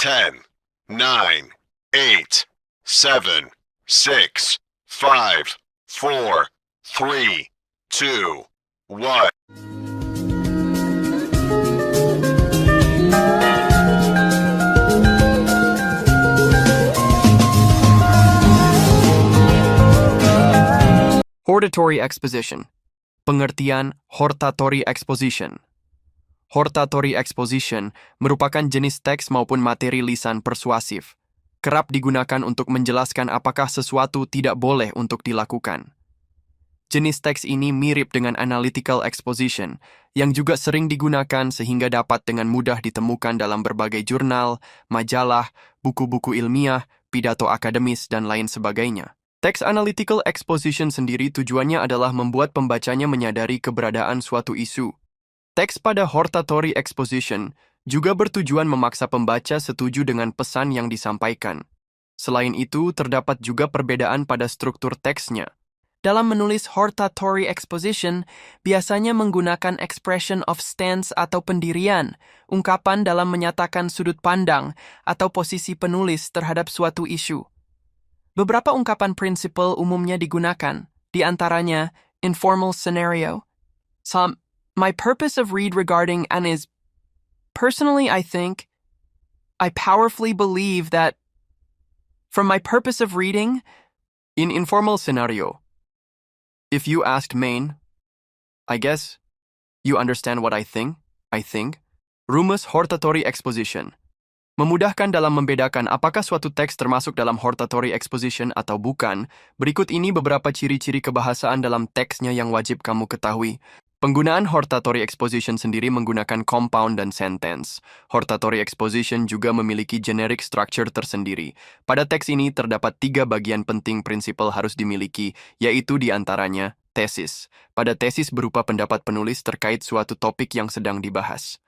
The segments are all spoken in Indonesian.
10, 9, 8, 7, 6, 5, 4, 3, 2, 1. Hortatory exposition. Pengertian hortatory exposition. Hortatory exposition merupakan jenis teks maupun materi lisan persuasif. Kerap digunakan untuk menjelaskan apakah sesuatu tidak boleh untuk dilakukan. Jenis teks ini mirip dengan analytical exposition, yang juga sering digunakan sehingga dapat dengan mudah ditemukan dalam berbagai jurnal, majalah, buku-buku ilmiah, pidato akademis, dan lain sebagainya. Teks analytical exposition sendiri tujuannya adalah membuat pembacanya menyadari keberadaan suatu isu. Teks pada hortatory exposition juga bertujuan memaksa pembaca setuju dengan pesan yang disampaikan. Selain itu, terdapat juga perbedaan pada struktur teksnya. Dalam menulis hortatory exposition, biasanya menggunakan expression of stance atau pendirian, ungkapan dalam menyatakan sudut pandang atau posisi penulis terhadap suatu isu. Beberapa ungkapan prinsipal umumnya digunakan, di antaranya informal scenario. My purpose of read regarding and is, personally I think, I powerfully believe that, from my purpose of reading, in informal scenario, if you asked Maine, I guess, you understand what I think, rumus hortatory exposition. Memudahkan dalam membedakan apakah suatu teks termasuk dalam hortatory exposition atau bukan, berikut ini beberapa ciri-ciri kebahasaan dalam teksnya yang wajib kamu ketahui. Penggunaan hortatory exposition sendiri menggunakan compound dan sentence. Hortatory exposition juga memiliki generic structure tersendiri. Pada teks ini terdapat 3 bagian penting prinsipal harus dimiliki, yaitu diantaranya tesis. Pada tesis berupa pendapat penulis terkait suatu topik yang sedang dibahas.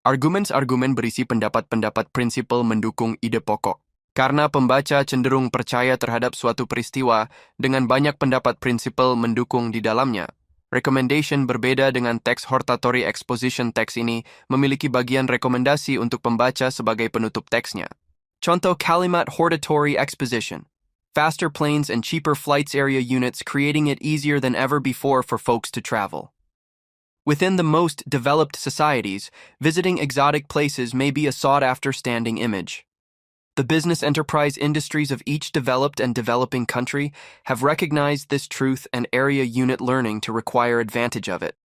Argumen-argumen berisi pendapat-pendapat prinsipal mendukung ide pokok. Karena pembaca cenderung percaya terhadap suatu peristiwa dengan banyak pendapat prinsipal mendukung di dalamnya. Recommendation berbeda dengan teks hortatory exposition. Teks ini memiliki bagian rekomendasi untuk pembaca sebagai penutup teksnya. Contoh kalimat hortatory exposition. Faster planes and cheaper flights area units creating it easier than ever before for folks to travel. Within the most developed societies, visiting exotic places may be a sought-after standing image. The business enterprise industries of each developed and developing country have recognized this truth and area unit learning to require advantage of it.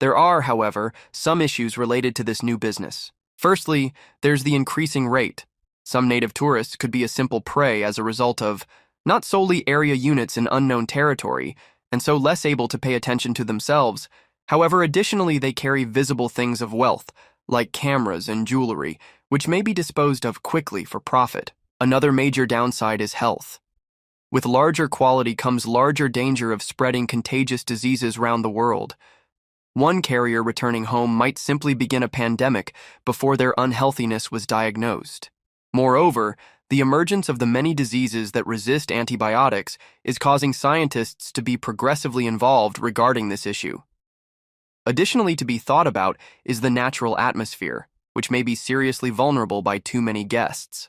There are, however, some issues related to this new business. Firstly, there's the increasing rate. Some native tourists could be a simple prey as a result of not solely area units in unknown territory, and so less able to pay attention to themselves. However, additionally, they carry visible things of wealth, like cameras and jewelry, which may be disposed of quickly for profit. Another major downside is health. With larger quality comes larger danger of spreading contagious diseases around the world. One carrier returning home might simply begin a pandemic before their unhealthiness was diagnosed. Moreover, the emergence of the many diseases that resist antibiotics is causing scientists to be progressively involved regarding this issue. Additionally, to be thought about is the natural atmosphere, which may be seriously vulnerable by too many guests.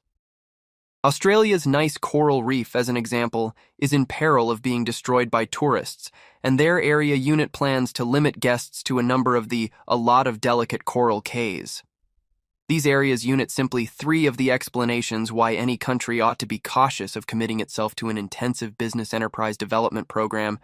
Australia's nice coral reef, as an example, is in peril of being destroyed by tourists, and their area unit plans to limit guests to a number of a lot of delicate coral cays. These areas unit simply 3 of the explanations why any country ought to be cautious of committing itself to an intensive business enterprise development program